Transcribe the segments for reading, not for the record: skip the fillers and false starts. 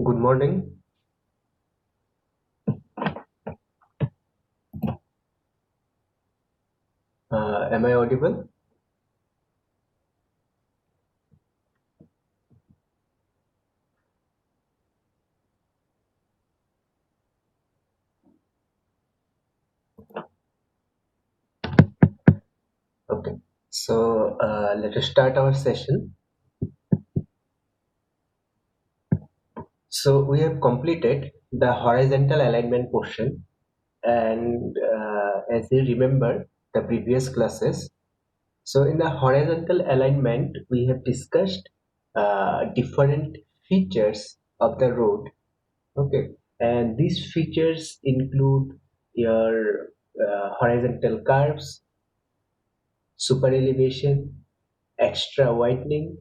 Good morning. Am I audible? Okay. Let us start our session. So we have completed the horizontal alignment portion, and as you remember the previous classes, so in the horizontal alignment we have discussed different features of the road. Okay, and these features include your horizontal curves, super elevation, extra widening,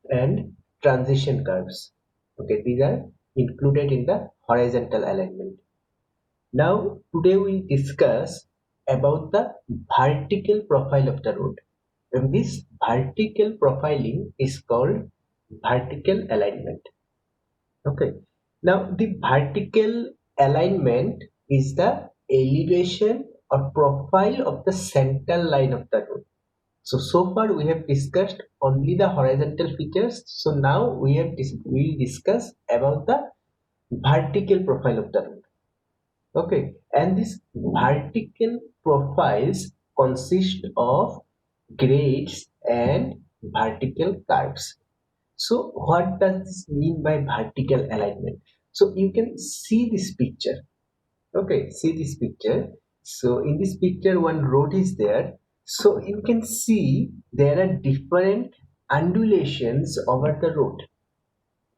and transition curves. Okay, these are included in the horizontal alignment. Now, today we'll discuss about the vertical profile of the road. And this vertical profiling is called vertical alignment. Okay. Now, the vertical alignment is the elevation or profile of the central line of the road. So far we have discussed only the horizontal features. So now we'll discuss about the vertical profile of the road. Okay, and these vertical profiles consist of grades and vertical curves. So what does this mean by vertical alignment? So you can see this picture. Okay, see this picture. So in this picture, one road is there. So you can see there are different undulations over the road.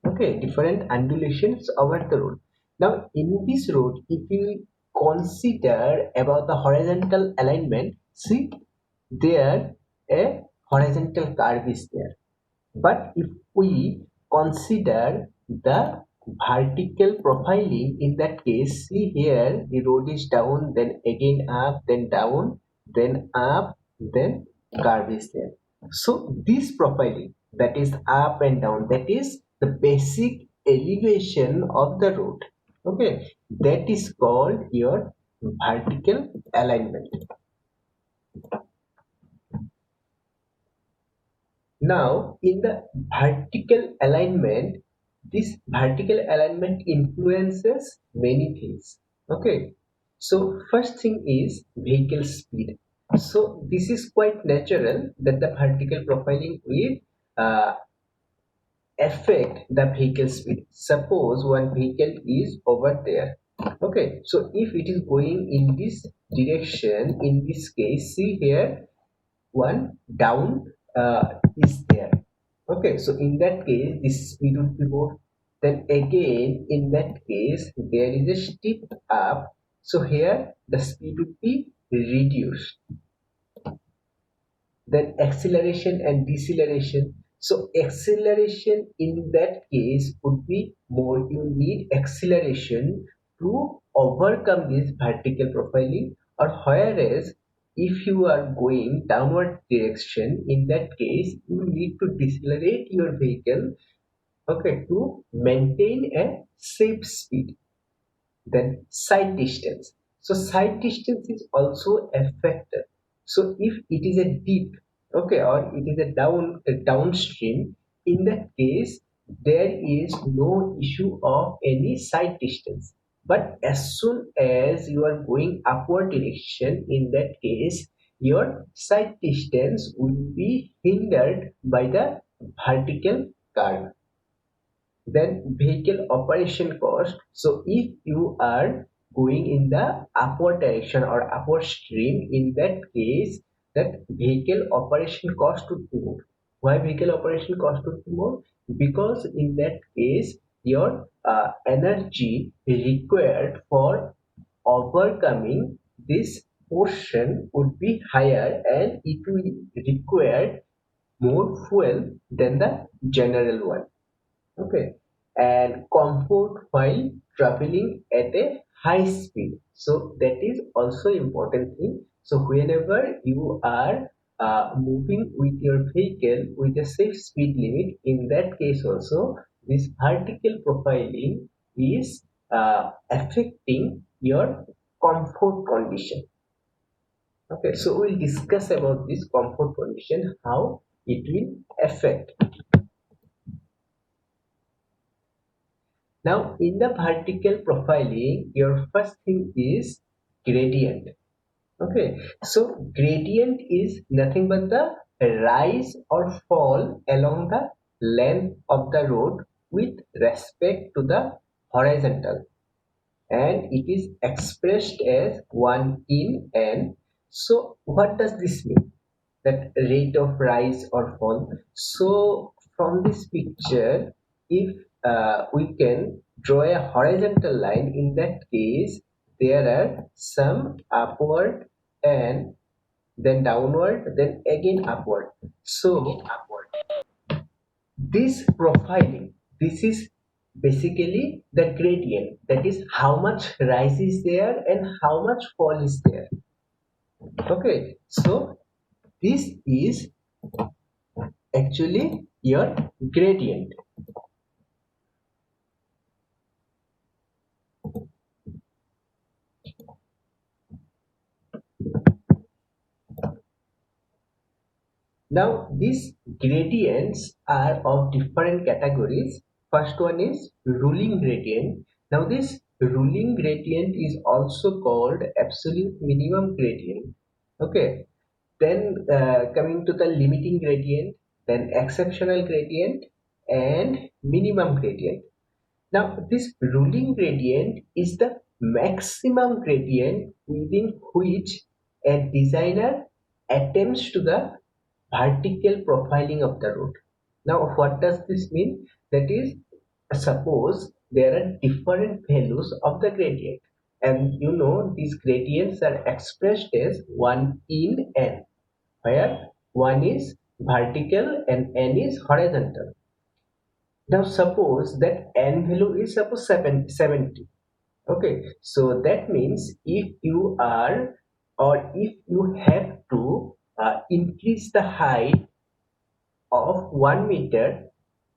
Okay, different undulations over the road. Now in this road, if you consider about the horizontal alignment, see there a horizontal curve is there. But if we consider the vertical profiling, in that case, see here the road is down, then again up, then down, then up, then curve is there. So this profiling, that is up and down, that is the basic elevation of the road. Okay, that is called your vertical alignment. Now, in the vertical alignment, this vertical alignment influences many things. Okay, so first thing is vehicle speed. So this is quite natural that the vertical profiling will uh, affect the vehicle speed. Suppose one vehicle is over there. Okay, so if it is going in this direction, in this case, see here one down is there. Okay, so in that case this speed would be more. Then again in that case there is a steep up, so here the speed would be reduced. Then acceleration and deceleration. So acceleration in that case would be more. You need acceleration to overcome this vertical profiling, or whereas if you are going downward direction, in that case you need to decelerate your vehicle, okay, to maintain a safe speed. Then side distance. So side distance is also a factor. So if it is a deep, okay, or it is a downstream, in that case there is no issue of any side distance. But as soon as you are going upward direction, in that case your side distance will be hindered by the vertical curve. Then vehicle operation cost. So if you are going in the upward direction or upward stream, in that case that vehicle operation cost would be more. Why vehicle operation cost would be more? Because in that case your energy required for overcoming this portion would be higher, and it will require more fuel than the general one. Okay, and comfort while traveling at a high speed. So that is also important thing. So whenever you are moving with your vehicle with a safe speed limit, in that case also this vertical profiling is affecting your comfort condition. Okay, so we'll discuss about this comfort condition, how it will affect. Now, in the vertical profiling, your first thing is gradient. Okay, so gradient is nothing but the rise or fall along the length of the road with respect to the horizontal, and it is expressed as 1 in n. So what does this mean? That rate of rise or fall. So from this picture, if we can draw a horizontal line, in that case there are some upward and then downward, then again upward. So this profiling, this is basically the gradient, that is how much rise is there and how much fall is there. Okay, so this is actually your gradient. Now these gradients are of different categories. First one is ruling gradient. Now this ruling gradient is also called absolute minimum gradient. Okay, then coming to the limiting gradient, then exceptional gradient and minimum gradient. Now, this ruling gradient is the maximum gradient within which a designer attempts to the vertical profiling of the road. Now, what does this mean? That is, suppose there are different values of the gradient, and you know these gradients are expressed as 1 in n, where 1 is vertical and n is horizontal. Now suppose that n value is suppose 70. Okay, so that means if you are, or if you have to increase the height of 1 meter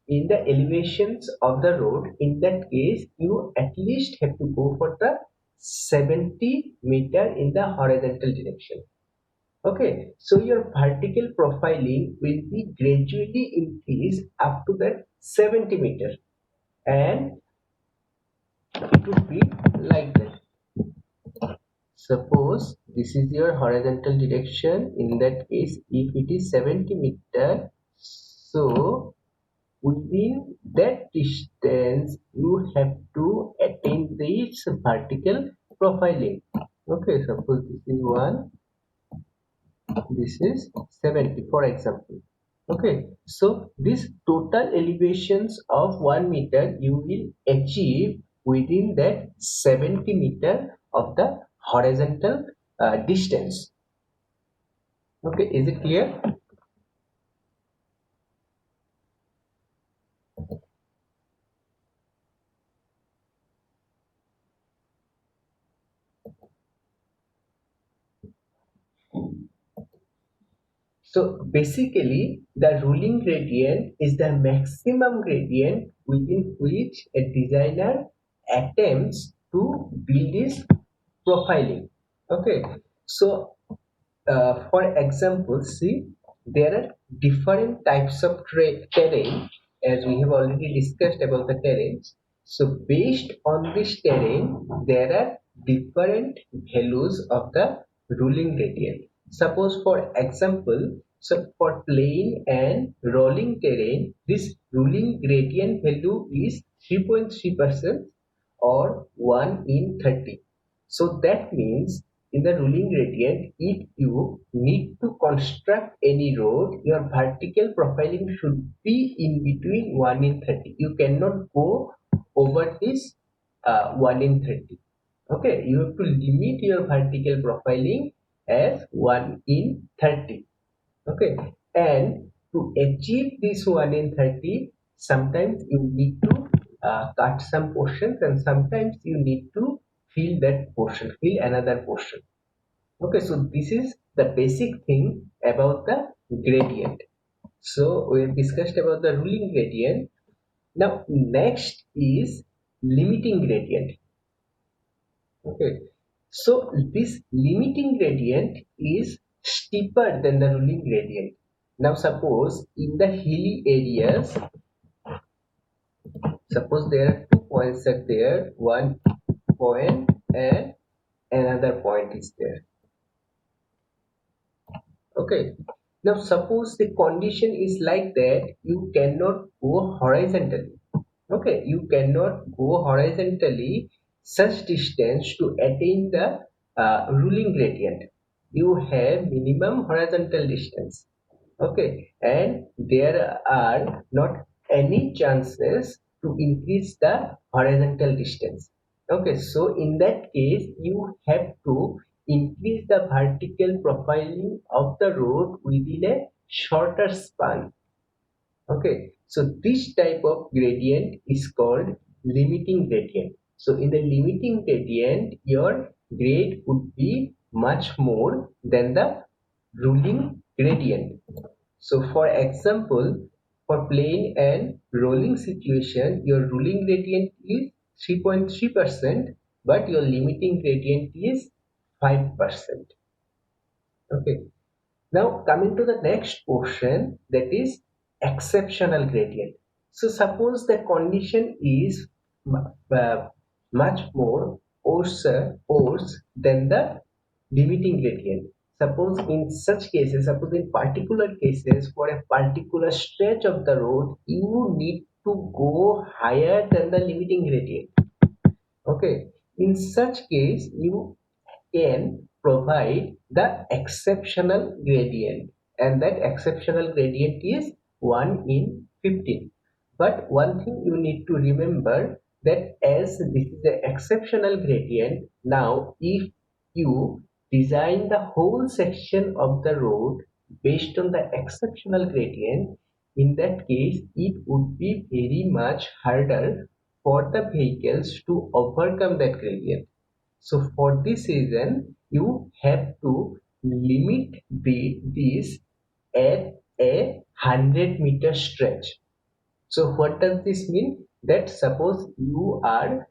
in the elevations of the road, in that case you at least have to go for the 70 meter in the horizontal direction. Okay, so your vertical profiling will be gradually increased up to that 70 meter, and it would be like that. Suppose this is your horizontal direction. In that case, if it is 70 meter, so within that distance you have to attain this vertical profiling. Okay, suppose this is 1, this is 70 for example. Okay, so this total elevations of 1 meter you will achieve within that 70 meter of the horizontal distance. Okay, is it clear? So basically, the ruling gradient is the maximum gradient within which a designer attempts to build his profiling. Okay, so for example, see, there are different types of terrain, as we have already discussed about the terrains. So based on this terrain, there are different values of the ruling gradient. Suppose for example, so for plain and rolling terrain, this ruling gradient value is 3.3% or 1 in 30. So that means in the ruling gradient, if you need to construct any road, your vertical profiling should be in between 1 in 30. You cannot go over this 1 in 30. Okay, you have to limit your vertical profiling as 1 in 30. Okay, and to achieve this 1 in 30, sometimes you need to cut some portions, and sometimes you need to fill another portion. Okay, so this is the basic thing about the gradient. So we have discussed about the ruling gradient. Now next is limiting gradient. Okay, so this limiting gradient is steeper than the ruling gradient. Now suppose in the hilly areas, suppose there are 2 points are there, one point and another point is there. Okay, now suppose the condition is like that, you cannot go horizontally. Okay, you cannot go horizontally such distance to attain the ruling gradient. You have minimum horizontal distance. Okay, and there are not any chances to increase the horizontal distance. Okay, so in that case you have to increase the vertical profiling of the road within a shorter span. Okay, so this type of gradient is called limiting gradient. So in the limiting gradient, your grade would be much more than the ruling gradient. So for example, for plane and rolling situation, your ruling gradient is 3.3%, but your limiting gradient is 5%. Okay. Now coming to the next portion, that is exceptional gradient. So suppose the condition is much more worse than the limiting gradient. Suppose in such cases, suppose in particular cases for a particular stretch of the road, you need to go higher than the limiting gradient. Okay, in such case, you can provide the exceptional gradient, and that exceptional gradient is 1 in 15. But one thing you need to remember, that as this is the exceptional gradient, now if you design the whole section of the road based on the exceptional gradient, in that case it would be very much harder for the vehicles to overcome that gradient. So for this reason, you have to limit this at a 100-meter stretch. So what does this mean? That suppose you are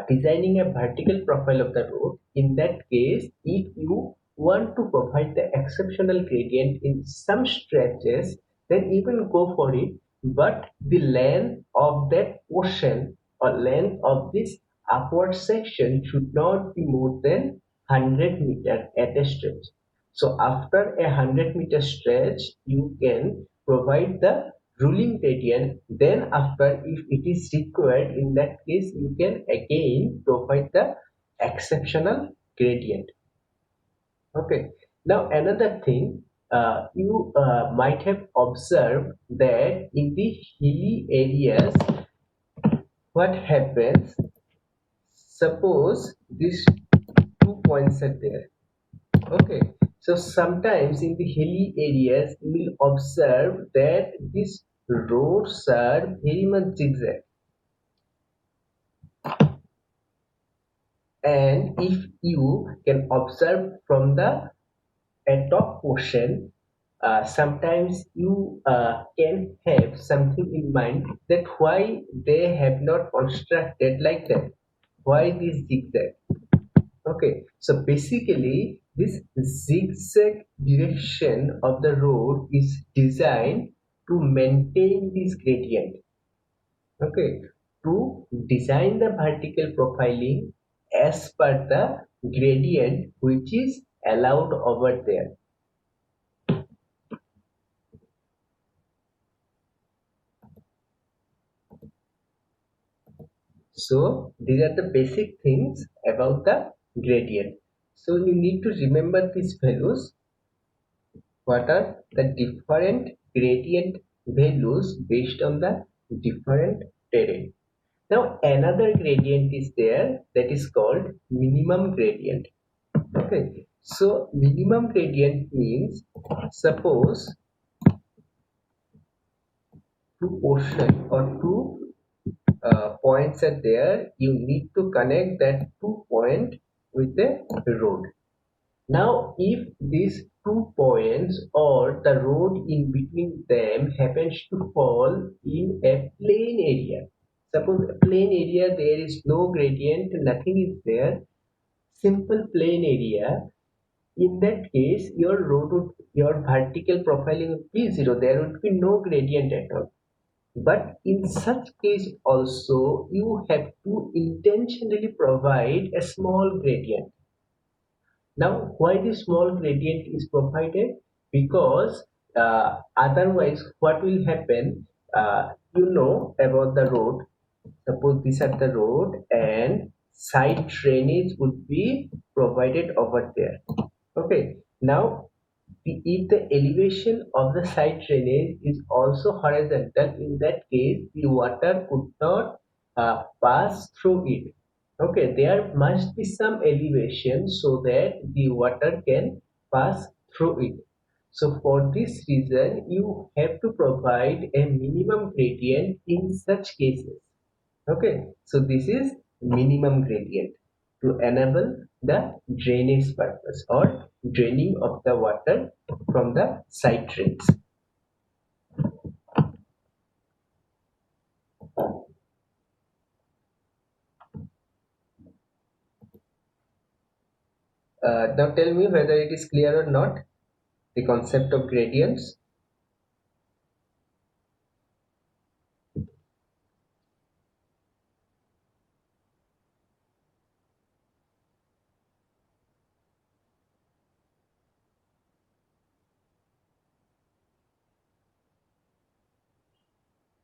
designing a vertical profile of the road. In that case, if you want to provide the exceptional gradient in some stretches, then you can go for it. But the length of that portion or length of this upward section should not be more than 100 meter at a stretch. So after a 100-meter stretch, you can provide the ruling gradient. Then after, if it is required, in that case, you can again provide the exceptional gradient. Okay. Now another thing, you might have observed that in the hilly areas, what happens? Suppose these 2 points are there. Okay, so sometimes in the hilly areas, you will observe that these roads are very much zigzag. And if you can observe from the top portion, sometimes you can have something in mind, that why they have not constructed like that. Why this zigzag? Okay, so basically this zigzag direction of the road is designed to maintain this gradient. Okay, to design the vertical profiling as per the gradient which is allowed over there. So these are the basic things about the gradient. So you need to remember these values. What are the different gradient values based on the different terrain? Now another gradient is there, that is called minimum gradient. Okay, so minimum gradient means, suppose two portion or two points are there, you need to connect that 2 point with the road. Now if this two points or the road in between them happens to fall in a plain area. Suppose a plain area, there is no gradient, nothing is there, simple plain area. In that case, your vertical profiling would be zero. There would be no gradient at all. But in such case also, you have to intentionally provide a small gradient. Now, why the small gradient is provided? Because otherwise, what will happen? You know about the road. Suppose these are the road and side drainage would be provided over there. Okay. Now, if the elevation of the side drainage is also horizontal, in that case, the water could not pass through it. Okay, there must be some elevation so that the water can pass through it. So for this reason, you have to provide a minimum gradient in such cases. Okay, so this is minimum gradient to enable the drainage purpose or draining of the water from the side drains. Now tell me whether it is clear or not, the concept of gradients.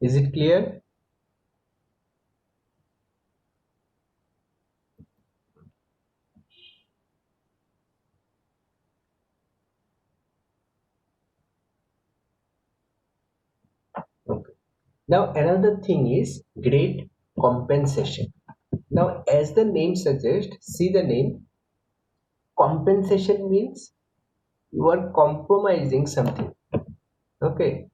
Is it clear? Okay. Now another thing is grade compensation. Now as the name suggests, see the name, compensation means you are compromising something. Okay.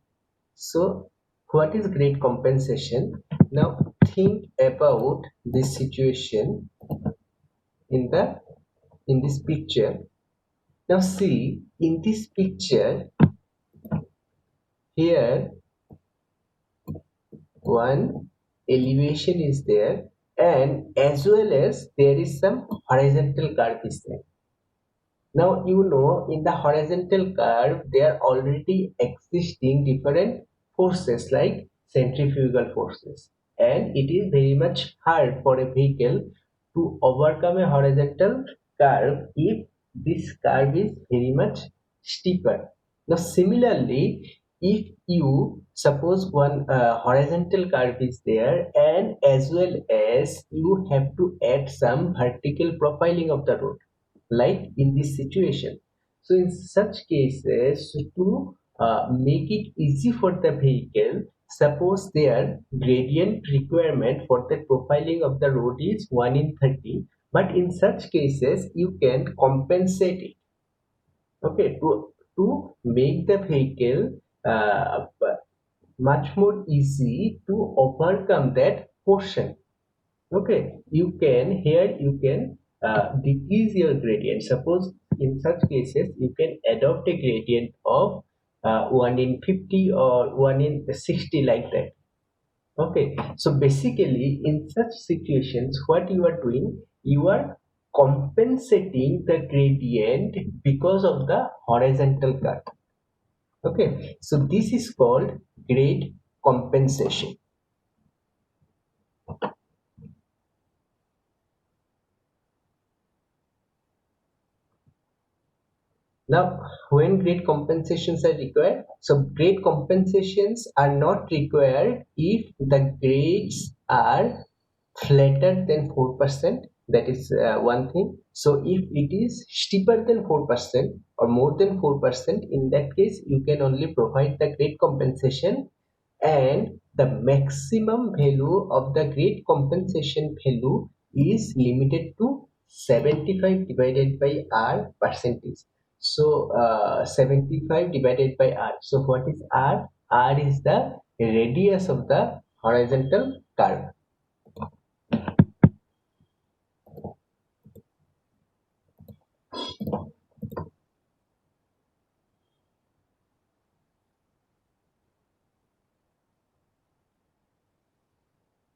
So, what is great compensation? Now, think about this situation in the in this picture. Now, see in this picture here, one elevation is there, and as well as there is some horizontal curve is there. Now you know in the horizontal curve there are already existing different forces like centrifugal forces, and it is very much hard for a vehicle to overcome a horizontal curve if this curve is very much steeper. Now similarly, if you suppose one horizontal curve is there and as well as you have to add some vertical profiling of the road like in this situation. So in such cases, to make it easy for the vehicle, suppose their gradient requirement for the profiling of the road is 1 in 30, but in such cases, you can compensate it, okay, to make the vehicle much more easy to overcome that portion. Okay, you can decrease your gradient. Suppose in such cases you can adopt a gradient of 1 in 50 or 1 in 60 like that. Okay, so basically in such situations what you are doing, you are compensating the gradient because of the horizontal cut. Okay, so this is called grade compensation. Now, when grade compensations are required, so grade compensations are not required if the grades are flatter than 4%. That is one thing. So, if it is steeper than 4% or more than 4%, in that case, you can only provide the grade compensation, and the maximum value of the grade compensation value is limited to 75 divided by r percentage. So 75 divided by r. So what is r? R is the radius of the horizontal curve.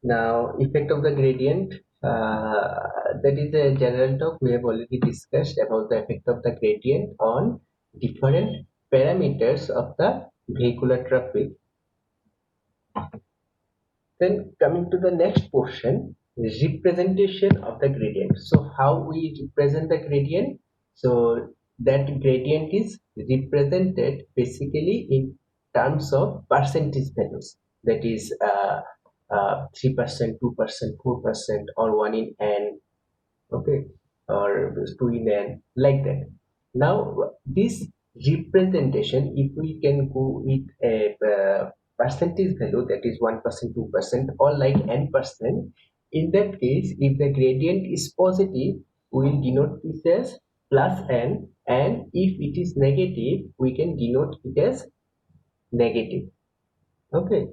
Now, effect of the gradient. That is a general talk. We have already discussed about the effect of the gradient on different parameters of the vehicular traffic. Then coming to the next portion, representation of the gradient. So how we represent the gradient? So that gradient is represented basically in terms of percentage values. That is 3%, 2%, 4%, or 1 in n, okay, or 2 in n, like that. Now this representation, if we can go with a percentage value, that is 1%, 2%, or like n%, in that case if the gradient is positive, we will denote this as plus n, and if it is negative we can denote it as negative. Okay,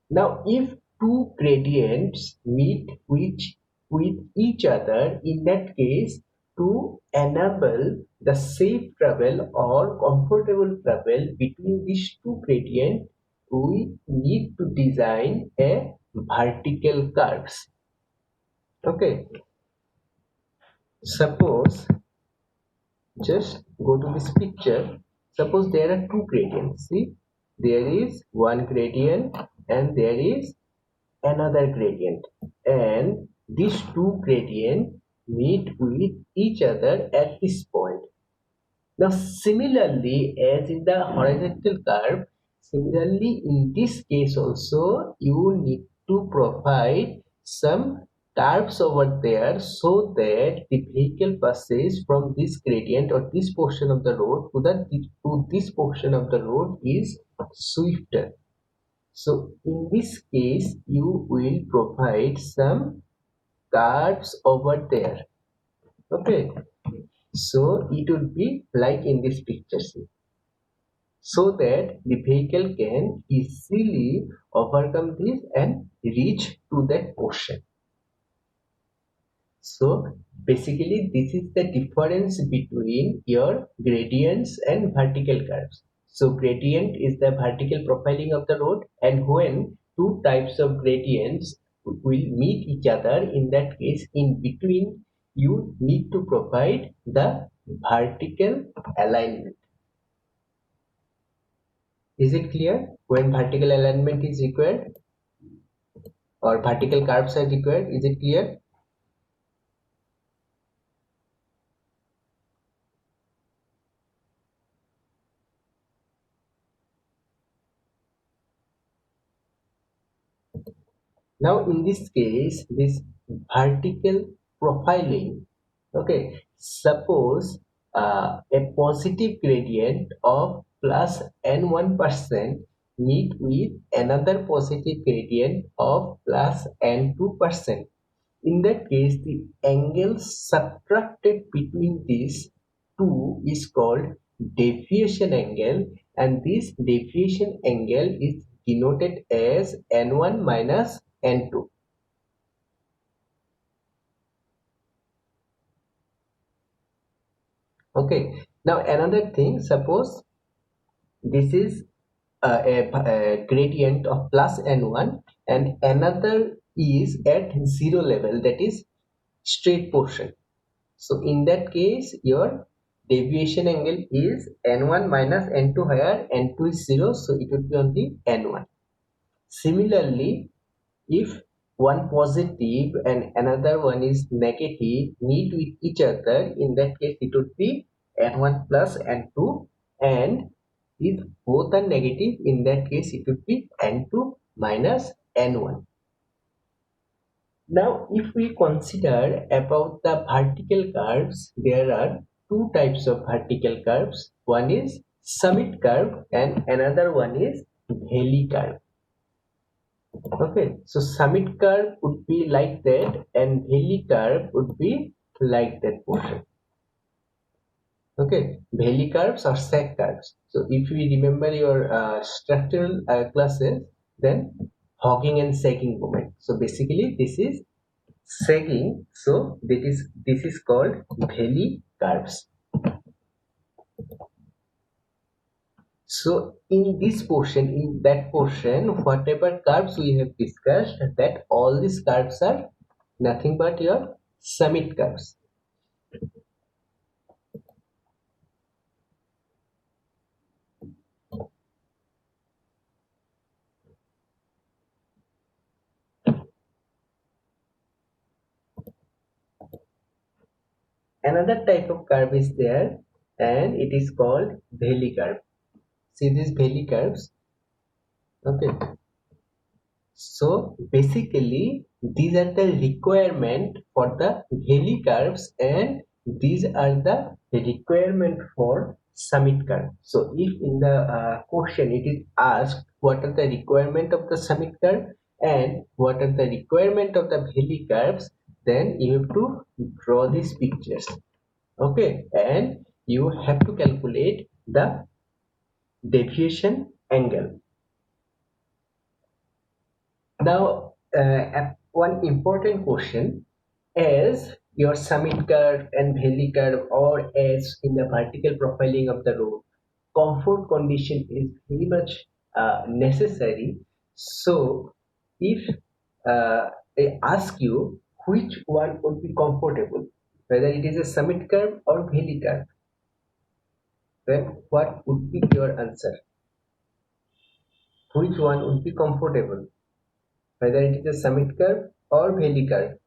now, if two gradients meet with each other, in that case, to enable the safe travel or comfortable travel between these two gradients, we need to design a vertical curves. Okay, suppose just go to this picture. Suppose there are two gradients. See, there is one gradient and there is another gradient, and these two gradients meet with each other at this point. Now similarly, as in the horizontal curve, similarly in this case also you need to provide some curves over there so that the vehicle passes from this gradient or this portion of the road to this portion of the road is swifter. So in this case, you will provide some cards over there. Okay. So it would be like in this picture, see, so that the vehicle can easily overcome this and reach to that portion. So basically this is the difference between your gradients and vertical curves. So gradient is the vertical profiling of the road, and when two types of gradients will meet each other, in that case in between you need to provide the vertical alignment. Is it clear? When vertical alignment is required or vertical curves are required, is it clear? Now in this case, this vertical profiling, okay, suppose a positive gradient of plus n1% meet with another positive gradient of plus n2%. In that case, the angle subtracted between these two is called deviation angle, and this deviation angle is denoted as n1 minus n2. Okay, now another thing, suppose this is a gradient of plus n1 and another is at zero level, that is straight portion. So in that case, your deviation angle is n1 minus n2, where n2 is 0, so it would be only n1. Similarly, if one positive and another one is negative meet with each other, in that case it would be n1 plus n2, and if both are negative, in that case it would be n2 minus n1. Now, if we consider about the vertical curves, there are two types of vertical curves. One is summit curve and another one is valley curve. Okay, so summit curve would be like that and valley curve would be like that portion. Okay, valley curves or sag curves. So if we remember your structural classes, then hogging and sagging moment. So basically this is sagging, so this is called valley curves. So in this portion, in that portion, whatever curves we have discussed, that all these curves are nothing but your summit curves. Another type of curve is there, and it is called valley curve. See these valley curves. Okay. So basically, these are the requirement for the valley curves, and these are the requirement for summit curve. So if in the question it is asked what are the requirement of the summit curve and what are the requirement of the valley curves, then you have to draw these pictures. Okay, and you have to calculate the deviation angle. Now, one important question, as your summit curve and valley curve, or as in the vertical profiling of the road, comfort condition is very much necessary. So, if they ask you which one would be comfortable, whether it is a summit curve or valley curve, then what would be your answer? Which one would be comfortable, whether it is a summit curve or valley curve?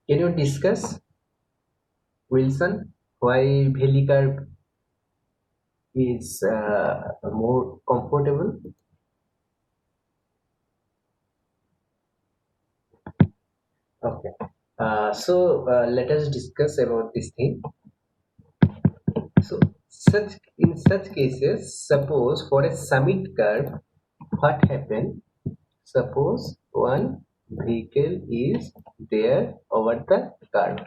Can you discuss, Wilson, why valley curve is more comfortable? Okay. So let us discuss about this thing. So such in such cases, suppose for a summit curve, what happen? Suppose one vehicle is there over the curve.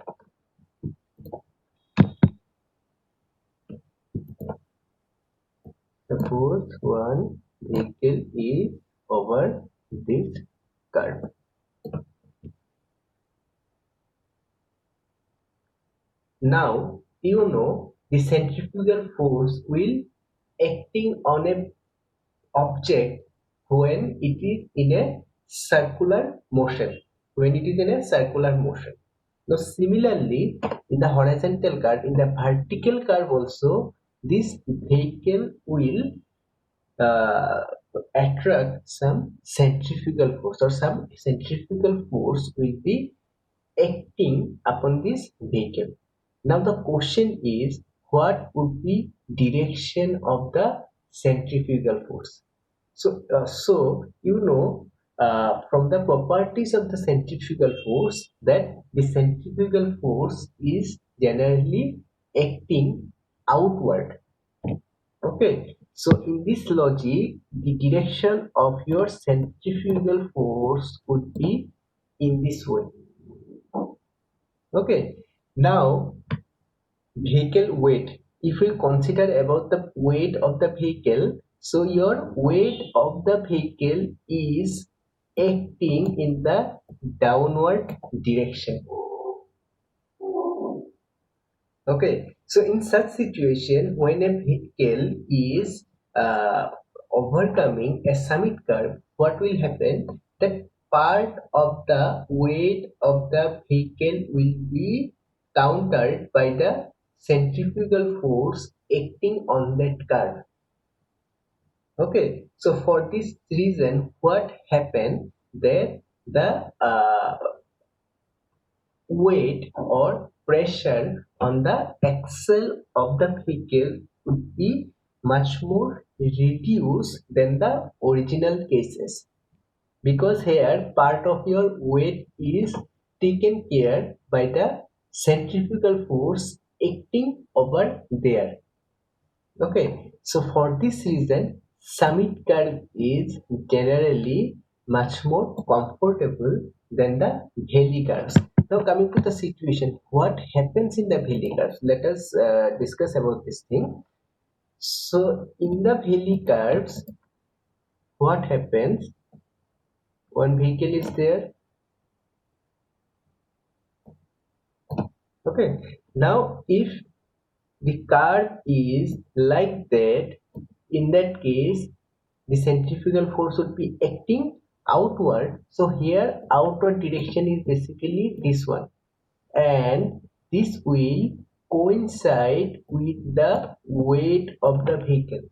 Suppose one vehicle is over this curve. Now, you know the centrifugal force will acting on a object when it is in a circular motion. When it is in a circular motion. Now, similarly, in the horizontal curve, in the vertical curve also, this vehicle will uh, attract some centrifugal force, or some centrifugal force will be acting upon this vehicle. Now the question is, what would be direction of the centrifugal force? So you know, from the properties of the centrifugal force, that the centrifugal force is generally acting outward. Okay, so in this logic, the direction of your centrifugal force would be in this way. Okay, now vehicle weight. If we consider about the weight of the vehicle, so your weight of the vehicle is acting in the downward direction. Okay, so in such situation, when a vehicle is overcoming a summit curve, what will happen? That part of the weight of the vehicle will be countered by the centrifugal force acting on that curve. Okay, so for this reason, what happened that the weight or pressure on the axle of the vehicle would be much more reduced than the original cases, because here part of your weight is taken care by the centrifugal force acting over there. Okay, so for this reason, summit curve is generally much more comfortable than the valley curves. Now coming to the situation, what happens in the valley curves? Let us discuss about this thing. So in the valley curves, what happens? One vehicle is there. Okay, now if the curve is like that, in that case the centrifugal force would be acting outward. So here outward direction is basically this one, and this will coincide with the weight of the vehicle.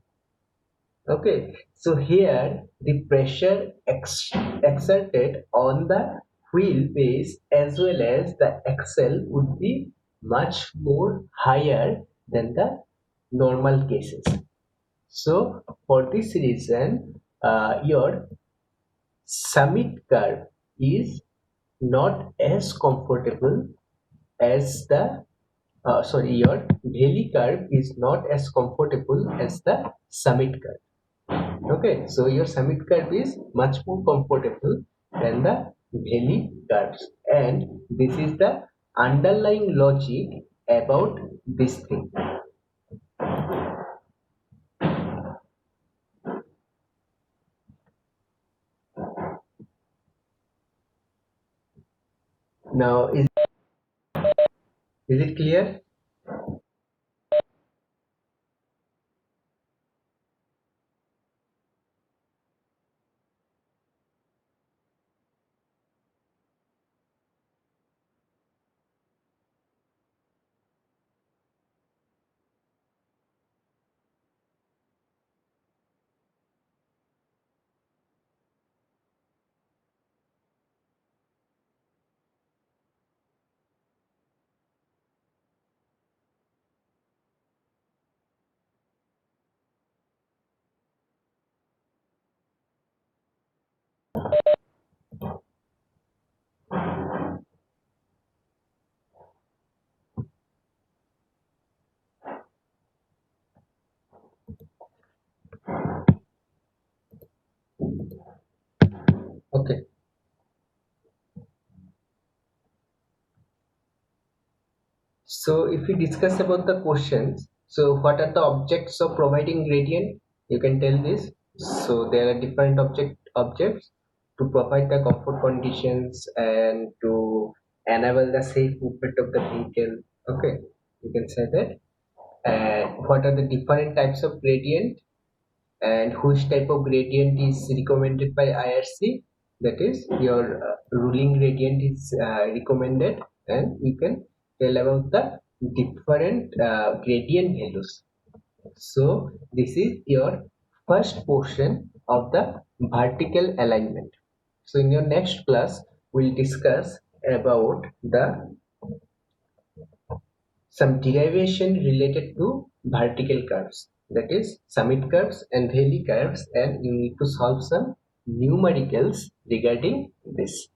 Okay, so here the pressure exerted on the wheel base as well as the axle would be much more higher than the normal cases. So for this reason, your summit curve is not as comfortable as the your valley curve is not as comfortable as the summit curve. Okay, so your summit curve is much more comfortable than the valley curves, and this is the underlying logic about this thing. Now, is it clear? Okay. So if we discuss about the questions, so what are the objects of providing gradient? You can tell this. So there are different objects to provide the comfort conditions and to enable the safe movement of the vehicle. Okay, you can say that. And what are the different types of gradient and which type of gradient is recommended by IRC? That is your ruling gradient is recommended, and you can tell about the different gradient values. So this is your first portion of the vertical alignment. So in your next class we'll discuss about the some derivation related to vertical curves, that is summit curves and valley curves, and you need to solve some numericals regarding this.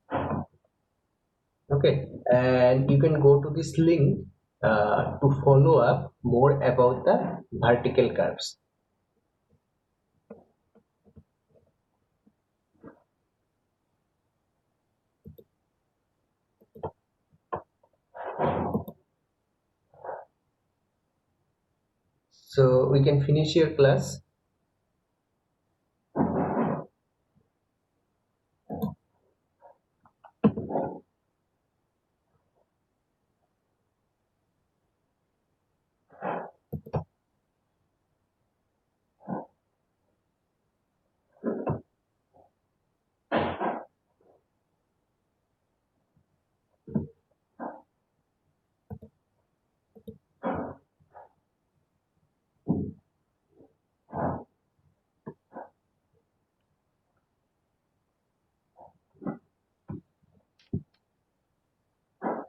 Okay, and you can go to this link to follow up more about the vertical curves. So we can finish your class.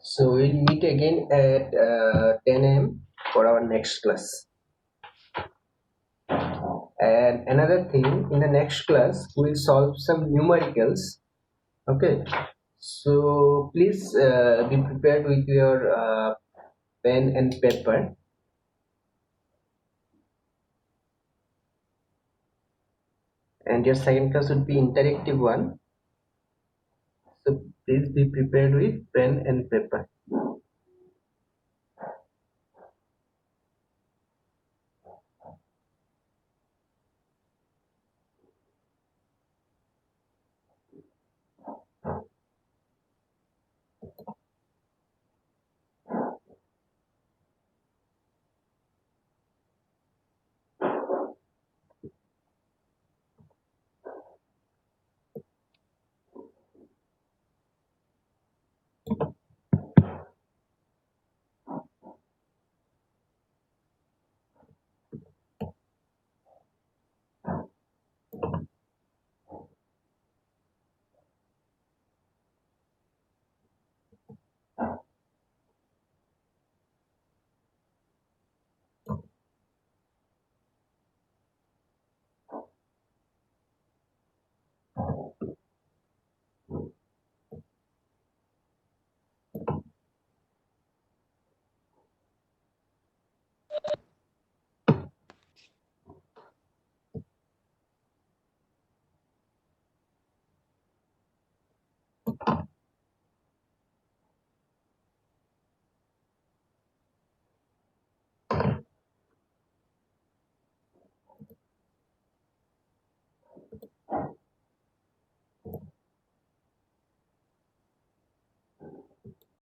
So we'll meet again at 10 a.m. for our next class. And another thing, in the next class, we'll solve some numericals. Okay. So please be prepared with your pen and paper. And your second class would be interactive one. So please be prepared with pen and paper.